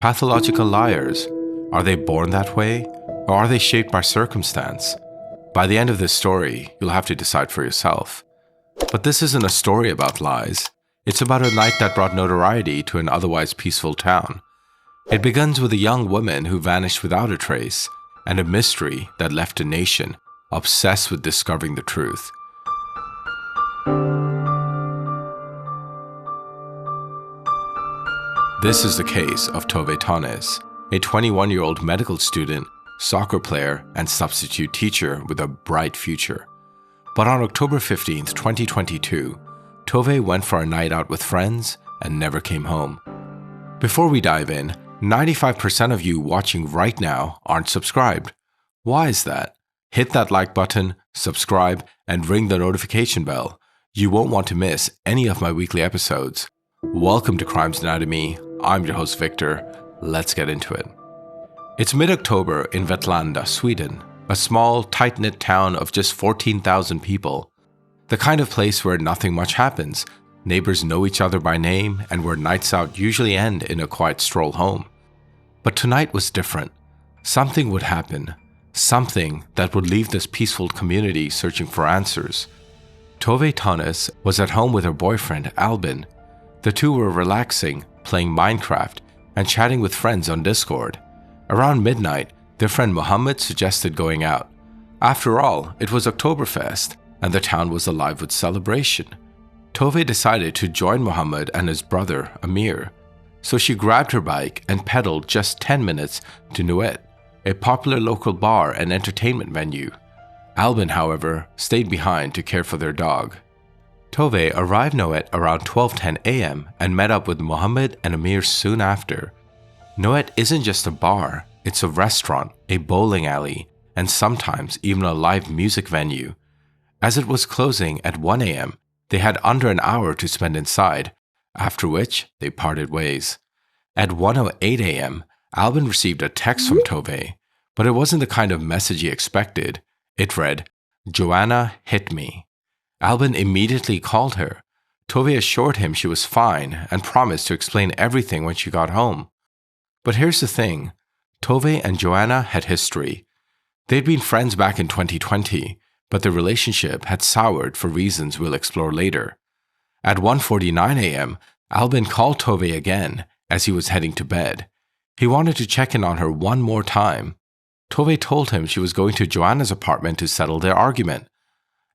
Pathological liars. Are they born that way, or are they shaped by circumstance? By the end of this story, you'll have to decide for yourself. But this isn't a story about lies. It's about a night that brought notoriety to an otherwise peaceful town. It begins with a young woman who vanished without a trace, and a mystery that left a nation obsessed with discovering the truth. This is the case of Tove Tonnies, a 21-year-old medical student, soccer player, and substitute teacher with a bright future. But on October 15, 2022, Tove went for a night out with friends and never came home. Before we dive in, 95% of you watching right now aren't subscribed. Why is that? Hit that like button, subscribe, and ring the notification bell. You won't want to miss any of my weekly episodes. Welcome to Crime's Anatomy. I'm your host Victor. Let's get into it. It's mid-October in Vetlanda, Sweden, a small, tight-knit town of just 14,000 people. The kind of place where nothing much happens. Neighbors know each other by name, and where nights out usually end in a quiet stroll home. But tonight was different. Something would happen. Something that would leave this peaceful community searching for answers. Tove Tonnies was at home with her boyfriend, Albin. The two were relaxing, playing Minecraft, and chatting with friends on Discord. Around midnight, their friend Mohammed suggested going out. After all, it was Oktoberfest, and the town was alive with celebration. Tove decided to join Mohammed and his brother, Amir. So she grabbed her bike and pedaled just 10 minutes to Nuet, a popular local bar and entertainment venue. Albin, however, stayed behind to care for their dog. Tove arrived Nuet around 12:10 a.m. and met up with Mohammed and Amir soon after. Nuet isn't just a bar, it's a restaurant, a bowling alley, and sometimes even a live music venue. As it was closing at 1 a.m., they had under an hour to spend inside, after which they parted ways. At 1:08 a.m., Albin received a text from Tove, but it wasn't the kind of message he expected. It read, "Joanna hit me." Albin immediately called her. Tove assured him she was fine and promised to explain everything when she got home. But here's the thing. Tove and Joanna had history. They'd been friends back in 2020, but their relationship had soured for reasons we'll explore later. At 1:49 a.m., Albin called Tove again as he was heading to bed. He wanted to check in on her one more time. Tove told him she was going to Joanna's apartment to settle their argument.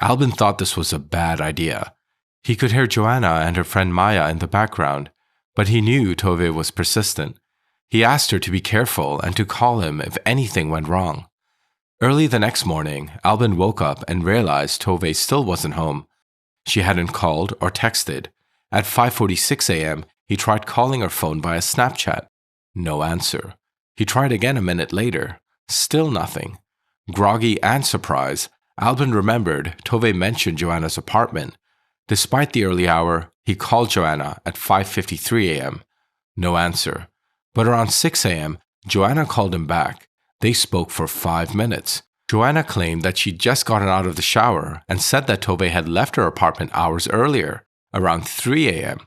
Albin thought this was a bad idea. He could hear Joanna and her friend Maya in the background, but he knew Tove was persistent. He asked her to be careful and to call him if anything went wrong. Early the next morning, Albin woke up and realized Tove still wasn't home. She hadn't called or texted. At 5:46 a.m., he tried calling her phone via Snapchat. No answer. He tried again a minute later. Still nothing. Groggy and surprised, Albin remembered Tove mentioned Joanna's apartment. Despite the early hour, he called Joanna at 5:53 a.m. No answer. But around 6 a.m., Joanna called him back. They spoke for 5 minutes. Joanna claimed that she'd just gotten out of the shower and said that Tove had left her apartment hours earlier, around 3 a.m.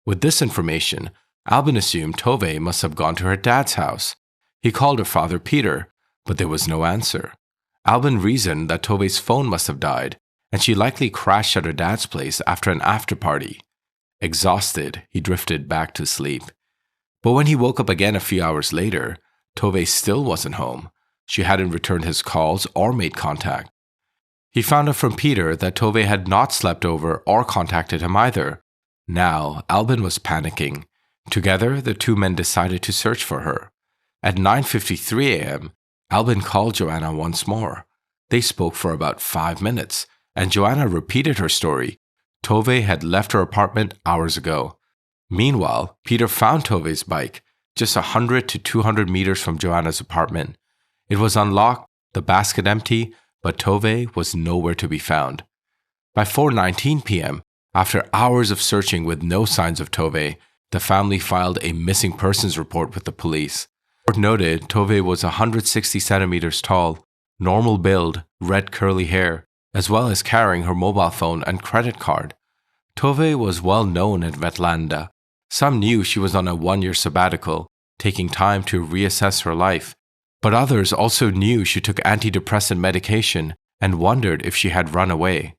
With this information, Albin assumed Tove must have gone to her dad's house. He called her father Peter, but there was no answer. Albin reasoned that Tove's phone must have died, and she likely crashed at her dad's place after an after-party. Exhausted, he drifted back to sleep. But when he woke up again a few hours later, Tove still wasn't home. She hadn't returned his calls or made contact. He found out from Peter that Tove had not slept over or contacted him either. Now, Albin was panicking. Together, the two men decided to search for her. At 9:53 a.m., Albin called Joanna once more. They spoke for about 5 minutes, and Joanna repeated her story. Tove had left her apartment hours ago. Meanwhile, Peter found Tove's bike, just 100 to 200 meters from Joanna's apartment. It was unlocked, the basket empty, but Tove was nowhere to be found. By 4:19 p.m., after hours of searching with no signs of Tove, the family filed a missing persons report with the police. The report noted Tove was 160 centimeters tall, normal build, red curly hair, as well as carrying her mobile phone and credit card. Tove was well known at Vetlanda. Some knew she was on a one-year sabbatical, taking time to reassess her life. But others also knew she took antidepressant medication and wondered if she had run away.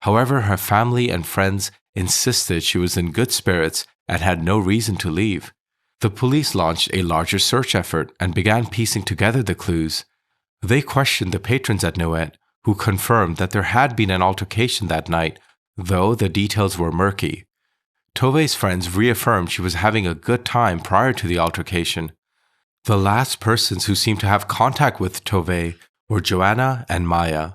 However, her family and friends insisted she was in good spirits and had no reason to leave. The police launched a larger search effort and began piecing together the clues. They questioned the patrons at Noët, who confirmed that there had been an altercation that night, though the details were murky. Tove's friends reaffirmed she was having a good time prior to the altercation. The last persons who seemed to have contact with Tove were Joanna and Maya.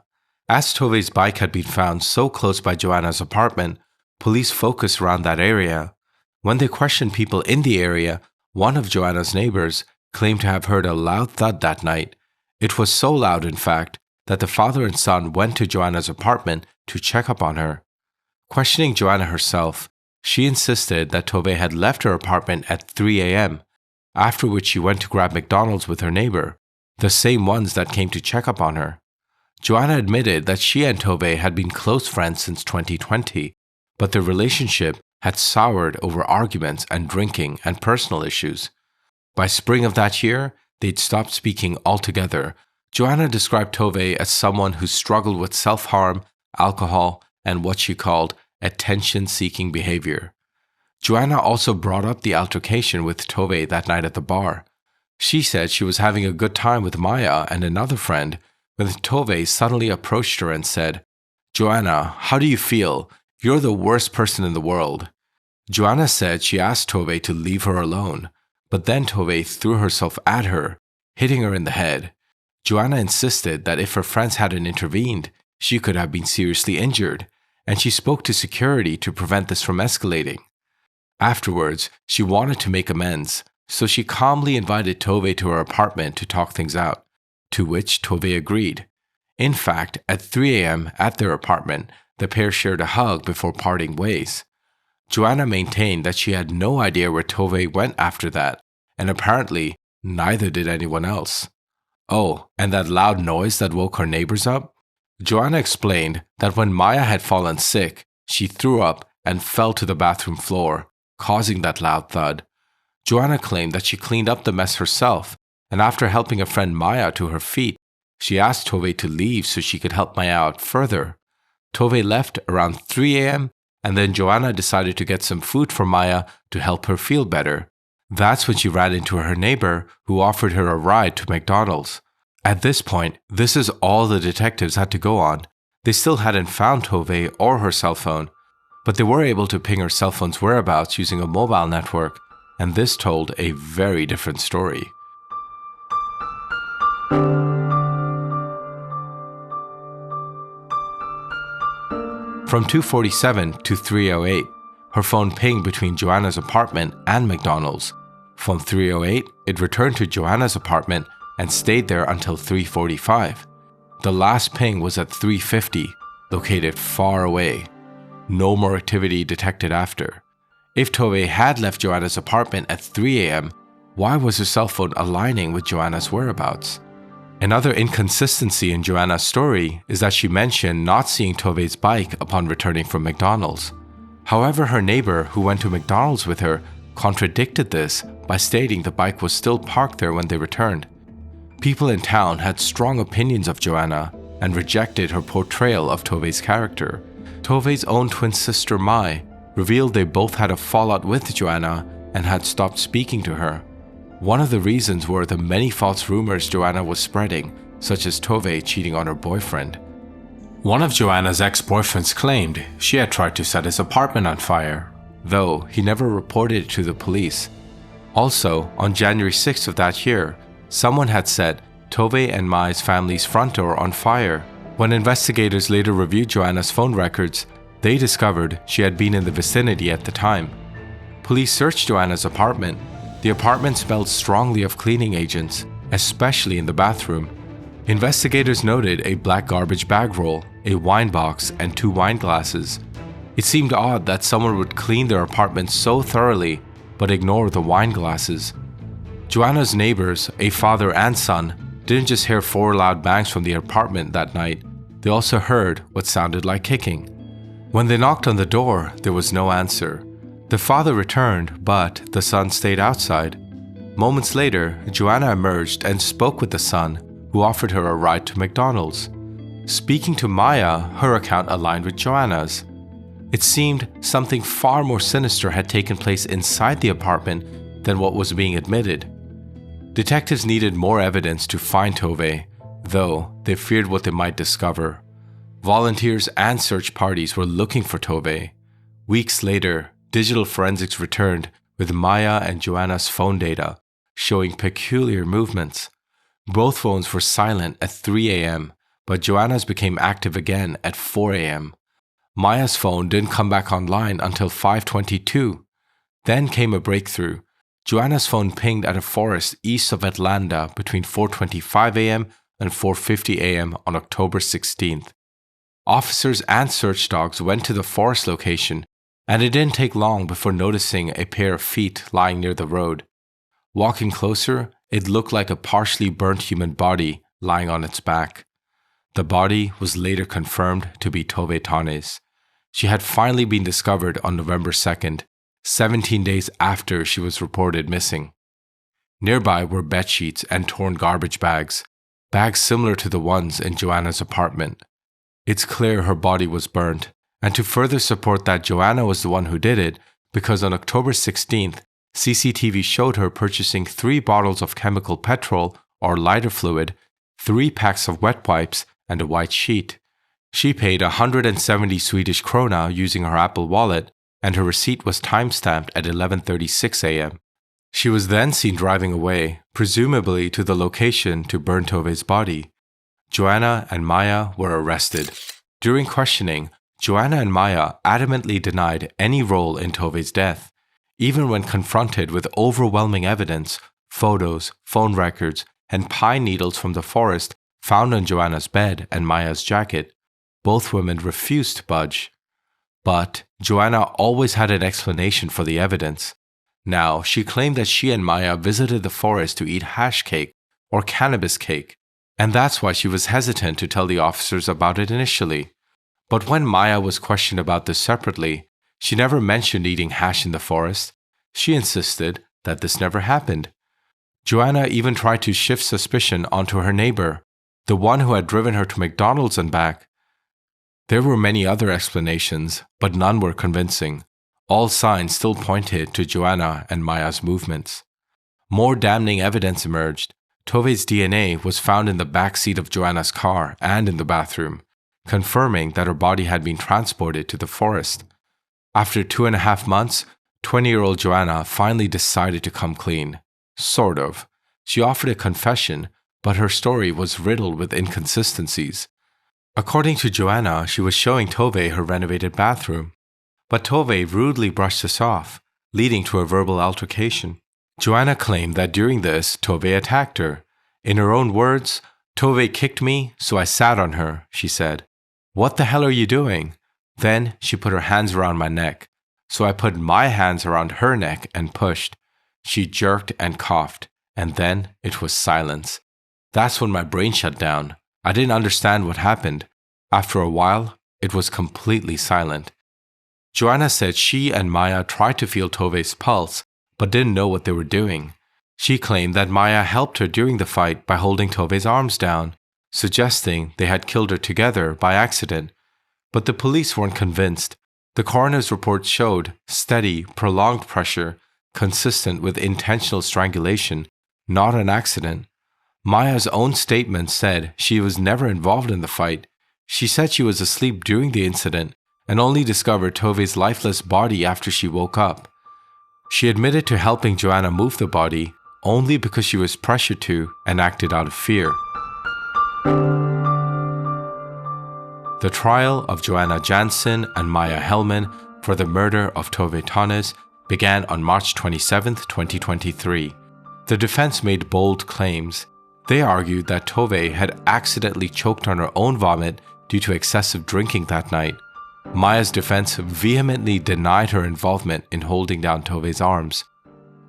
As Tove's bike had been found so close by Joanna's apartment, police focused around that area. When they questioned people in the area, one of Joanna's neighbors claimed to have heard a loud thud that night. It was so loud, in fact, that the father and son went to Joanna's apartment to check up on her. Questioning Joanna herself, she insisted that Tove had left her apartment at 3 a.m., after which she went to grab McDonald's with her neighbor, the same ones that came to check up on her. Joanna admitted that she and Tove had been close friends since 2020, but their relationship had soured over arguments and drinking and personal issues. By spring of that year, they'd stopped speaking altogether. Joanna described Tove as someone who struggled with self-harm, alcohol, and what she called attention-seeking behavior. Joanna also brought up the altercation with Tove that night at the bar. She said she was having a good time with Maya and another friend when Tove suddenly approached her and said, "Joanna, how do you feel? You're the worst person in the world." Joanna said she asked Tove to leave her alone, but then Tove threw herself at her, hitting her in the head. Joanna insisted that if her friends hadn't intervened, she could have been seriously injured, and she spoke to security to prevent this from escalating. Afterwards, she wanted to make amends, so she calmly invited Tove to her apartment to talk things out, to which Tove agreed. In fact, at 3 a.m. at their apartment, the pair shared a hug before parting ways. Joanna maintained that she had no idea where Tove went after that, and apparently neither did anyone else. Oh, and that loud noise that woke her neighbors up? Joanna explained that when Maya had fallen sick, she threw up and fell to the bathroom floor, causing that loud thud. Joanna claimed that she cleaned up the mess herself, and after helping a friend Maya to her feet, she asked Tove to leave so she could help Maya out further. Tove left around 3 a.m., and then Joanna decided to get some food for Maya to help her feel better. That's when she ran into her neighbor, who offered her a ride to McDonald's. At this point, this is all the detectives had to go on. They still hadn't found Tove or her cell phone, but they were able to ping her cell phone's whereabouts using a mobile network, and this told a very different story. From 2:47 to 3:08, her phone pinged between Joanna's apartment and McDonald's. From 3:08, it returned to Joanna's apartment and stayed there until 3:45. The last ping was at 3:50, located far away. No more activity detected after. If Tove had left Joanna's apartment at 3 a.m., why was her cell phone aligning with Joanna's whereabouts? Another inconsistency in Joanna's story is that she mentioned not seeing Tove's bike upon returning from McDonald's. However, her neighbor who went to McDonald's with her contradicted this by stating the bike was still parked there when they returned. People in town had strong opinions of Joanna and rejected her portrayal of Tove's character. Tove's own twin sister Mai revealed they both had a fallout with Joanna and had stopped speaking to her. One of the reasons were the many false rumors Joanna was spreading, such as Tove cheating on her boyfriend. One of Joanna's ex-boyfriends claimed she had tried to set his apartment on fire, though he never reported it to the police. Also, on January 6th of that year, someone had set Tove and Mai's family's front door on fire. When investigators later reviewed Joanna's phone records, they discovered she had been in the vicinity at the time. Police searched Joanna's apartment. The apartment smelled strongly of cleaning agents, especially in the bathroom. Investigators noted a black garbage bag roll, a wine box, and 2 wine glasses. It seemed odd that someone would clean their apartment so thoroughly, but ignore the wine glasses. Joanna's neighbors, a father and son, didn't just hear 4 loud bangs from the apartment that night, they also heard what sounded like kicking. When they knocked on the door, there was no answer. The father returned, but the son stayed outside. Moments later, Joanna emerged and spoke with the son, who offered her a ride to McDonald's. Speaking to Maya, her account aligned with Joanna's. It seemed something far more sinister had taken place inside the apartment than what was being admitted. Detectives needed more evidence to find Tove, though they feared what they might discover. Volunteers and search parties were looking for Tove. Weeks later, digital forensics returned with Maya and Joanna's phone data, showing peculiar movements. Both phones were silent at 3 a.m., but Joanna's became active again at 4 a.m. Maya's phone didn't come back online until 5:22. Then came a breakthrough. Joanna's phone pinged at a forest east of Vetlanda between 4:25 a.m. and 4:50 a.m. on October 16th. Officers and search dogs went to the forest location, and it didn't take long before noticing a pair of feet lying near the road. Walking closer, it looked like a partially burnt human body lying on its back. The body was later confirmed to be Tove Tonnies. She had finally been discovered on November 2nd, 17 days after she was reported missing. Nearby were bedsheets and torn garbage bags similar to the ones in Joanna's apartment. It's clear her body was burnt, and to further support that Joanna was the one who did it, because on October 16th, CCTV showed her purchasing 3 bottles of chemical petrol or lighter fluid, 3 packs of wet wipes, and a white sheet. She paid 170 Swedish krona using her Apple Wallet, and her receipt was time-stamped at 11:36 a.m. She was then seen driving away, presumably to the location to burn Tove's body. Joanna and Maya were arrested. During questioning, Joanna and Maya adamantly denied any role in Tove's death. Even when confronted with overwhelming evidence, photos, phone records, and pine needles from the forest found on Joanna's bed and Maya's jacket, both women refused to budge. But Joanna always had an explanation for the evidence. Now, she claimed that she and Maya visited the forest to eat hash cake or cannabis cake, and that's why she was hesitant to tell the officers about it initially. But when Maya was questioned about this separately, she never mentioned eating hash in the forest. She insisted that this never happened. Joanna even tried to shift suspicion onto her neighbor, the one who had driven her to McDonald's and back. There were many other explanations, but none were convincing. All signs still pointed to Joanna and Maya's movements. More damning evidence emerged. Tove's DNA was found in the back seat of Joanna's car and in the bathroom, confirming that her body had been transported to the forest. After 2.5 months, 20-year-old Joanna finally decided to come clean. Sort of. She offered a confession, but her story was riddled with inconsistencies. According to Joanna, she was showing Tove her renovated bathroom, but Tove rudely brushed this off, leading to a verbal altercation. Joanna claimed that during this, Tove attacked her. In her own words, "Tove kicked me, so I sat on her," she said. "What the hell are you doing?" Then she put her hands around my neck, so I put my hands around her neck and pushed. She jerked and coughed, and then it was silence. That's when my brain shut down. I didn't understand what happened. After a while, it was completely silent. Joanna said she and Maya tried to feel Tove's pulse, but didn't know what they were doing. She claimed that Maya helped her during the fight by holding Tove's arms down, suggesting they had killed her together by accident. But the police weren't convinced. The coroner's report showed steady, prolonged pressure, consistent with intentional strangulation, not an accident. Maya's own statement said she was never involved in the fight. She said she was asleep during the incident and only discovered Tove's lifeless body after she woke up. She admitted to helping Joanna move the body only because she was pressured to and acted out of fear. The trial of Joanna Jansson and Maya Hellman for the murder of Tove Tonnies began on March 27, 2023. The defense made bold claims. They argued that Tove had accidentally choked on her own vomit due to excessive drinking that night. Maya's defense vehemently denied her involvement in holding down Tove's arms.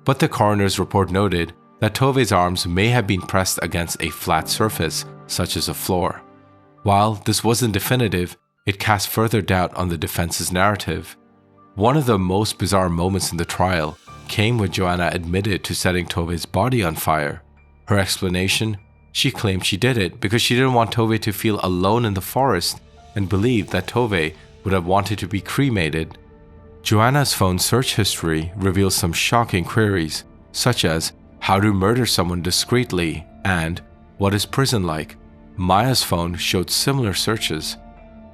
But the coroner's report noted that Tove's arms may have been pressed against a flat surface, such as a floor. While this wasn't definitive, it cast further doubt on the defense's narrative. One of the most bizarre moments in the trial came when Joanna admitted to setting Tove's body on fire. Her explanation? She claimed she did it because she didn't want Tove to feel alone in the forest and believed that Tove would have wanted to be cremated. Joanna's phone search history reveals some shocking queries, such as how to murder someone discreetly and what is prison like. Maya's phone showed similar searches.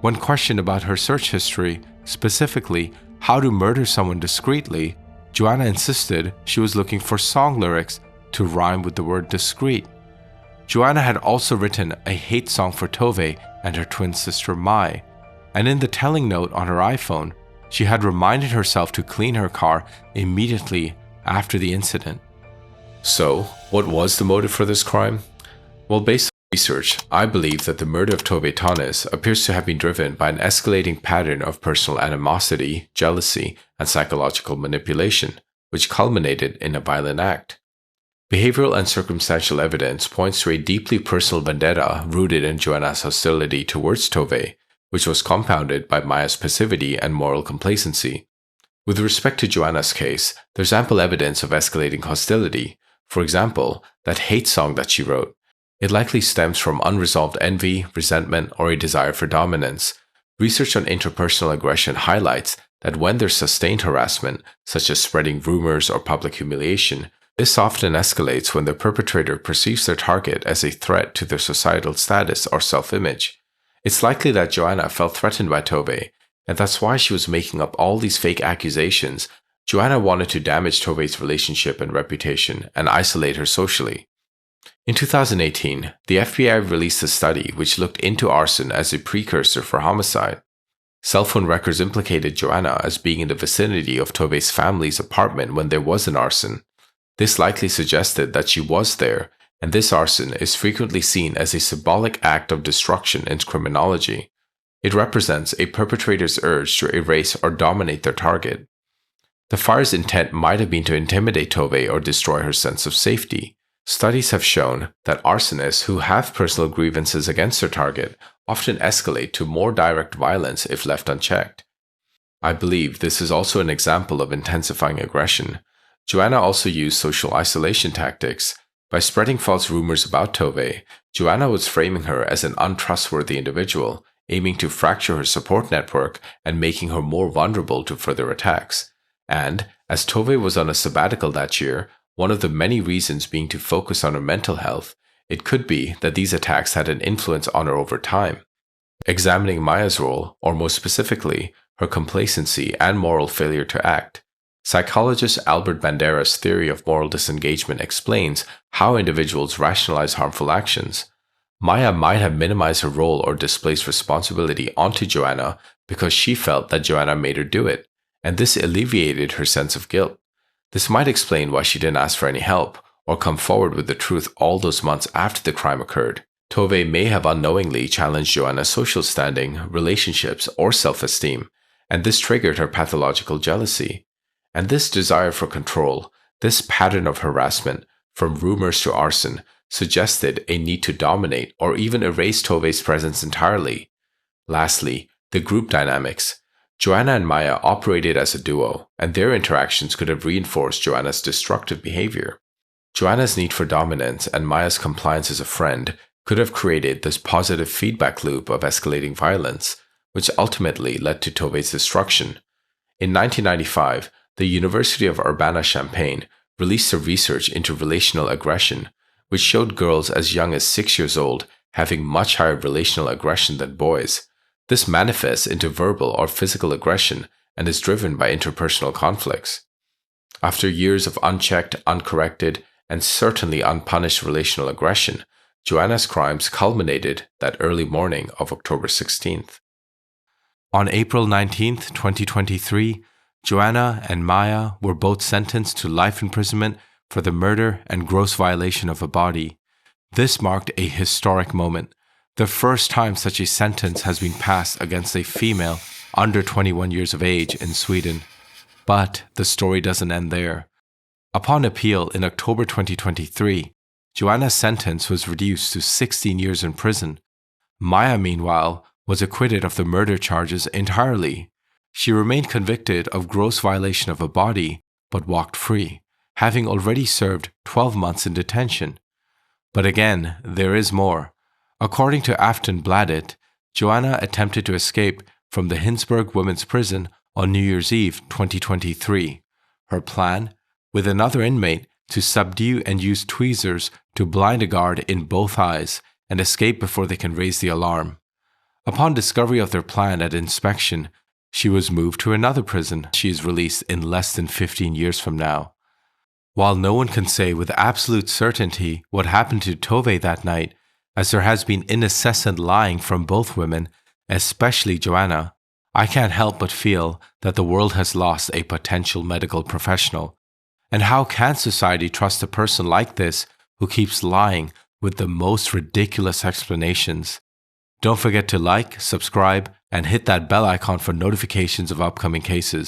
When questioned about her search history, specifically how to murder someone discreetly, Joanna insisted she was looking for song lyrics to rhyme with the word discreet. Joanna had also written a hate song for Tove and her twin sister Mai, and in the telling note on her iPhone, she had reminded herself to clean her car immediately after the incident. So, what was the motive for this crime? Well, based on research, I believe that the murder of Tove Tonnies appears to have been driven by an escalating pattern of personal animosity, jealousy, and psychological manipulation, which culminated in a violent act. Behavioral and circumstantial evidence points to a deeply personal vendetta rooted in Joanna's hostility towards Tove, which was compounded by Maya's passivity and moral complacency. With respect to Joanna's case, there's ample evidence of escalating hostility. For example, that hate song that she wrote. It likely stems from unresolved envy, resentment, or a desire for dominance. Research on interpersonal aggression highlights that when there's sustained harassment, such as spreading rumors or public humiliation, this often escalates when the perpetrator perceives their target as a threat to their societal status or self-image. It's likely that Joanna felt threatened by Tove, and that's why she was making up all these fake accusations. Joanna wanted to damage Tove's relationship and reputation and isolate her socially. In 2018, the FBI released a study which looked into arson as a precursor for homicide. Cell phone records implicated Joanna as being in the vicinity of Tove's family's apartment when there was an arson. This likely suggested that she was there, and this arson is frequently seen as a symbolic act of destruction in criminology. It represents a perpetrator's urge to erase or dominate their target. The fire's intent might have been to intimidate Tove or destroy her sense of safety. Studies have shown that arsonists who have personal grievances against their target often escalate to more direct violence if left unchecked. I believe this is also an example of intensifying aggression. Joanna also used social isolation tactics. By spreading false rumors about Tove, Joanna was framing her as an untrustworthy individual, aiming to fracture her support network and making her more vulnerable to further attacks. And, as Tove was on a sabbatical that year, one of the many reasons being to focus on her mental health, it could be that these attacks had an influence on her over time. Examining Maya's role, or more specifically, her complacency and moral failure to act, psychologist Albert Bandera's theory of moral disengagement explains how individuals rationalize harmful actions. Maya might have minimized her role or displaced responsibility onto Joanna because she felt that Joanna made her do it, and this alleviated her sense of guilt. This might explain why she didn't ask for any help or come forward with the truth all those months after the crime occurred. Tove may have unknowingly challenged Joanna's social standing, relationships, or self-esteem, and this triggered her pathological jealousy. And this desire for control, this pattern of harassment, from rumors to arson, suggested a need to dominate or even erase Tove's presence entirely. Lastly, the group dynamics. Joanna and Maya operated as a duo, and their interactions could have reinforced Joanna's destructive behavior. Joanna's need for dominance and Maya's compliance as a friend could have created this positive feedback loop of escalating violence, which ultimately led to Tove's destruction. In 1995, the University of Urbana-Champaign released a research into relational aggression, which showed girls as young as 6 years old having much higher relational aggression than boys. This manifests into verbal or physical aggression and is driven by interpersonal conflicts. After years of unchecked, uncorrected, and certainly unpunished relational aggression, Joanna's crimes culminated that early morning of October 16th. On April 19th, 2023, Joanna and Maya were both sentenced to life imprisonment for the murder and gross violation of a body. This marked a historic moment, the first time such a sentence has been passed against a female under 21 years of age in Sweden. But the story doesn't end there. Upon appeal in October 2023, Joanna's sentence was reduced to 16 years in prison. Maya, meanwhile, was acquitted of the murder charges entirely. She remained convicted of gross violation of a body, but walked free, having already served 12 months in detention. But again, there is more. According to Aftonbladet, Joanna attempted to escape from the Hinsberg Women's Prison on New Year's Eve 2023. Her plan, with another inmate, to subdue and use tweezers to blind a guard in both eyes and escape before they can raise the alarm. Upon discovery of their plan at inspection, she was moved to another prison. She is released in less than 15 years from now. While no one can say with absolute certainty what happened to Tove that night, as there has been incessant lying from both women, especially Joanna, I can't help but feel that the world has lost a potential medical professional. And how can society trust a person like this who keeps lying with the most ridiculous explanations? Don't forget to like, subscribe, and hit that bell icon for notifications of upcoming cases.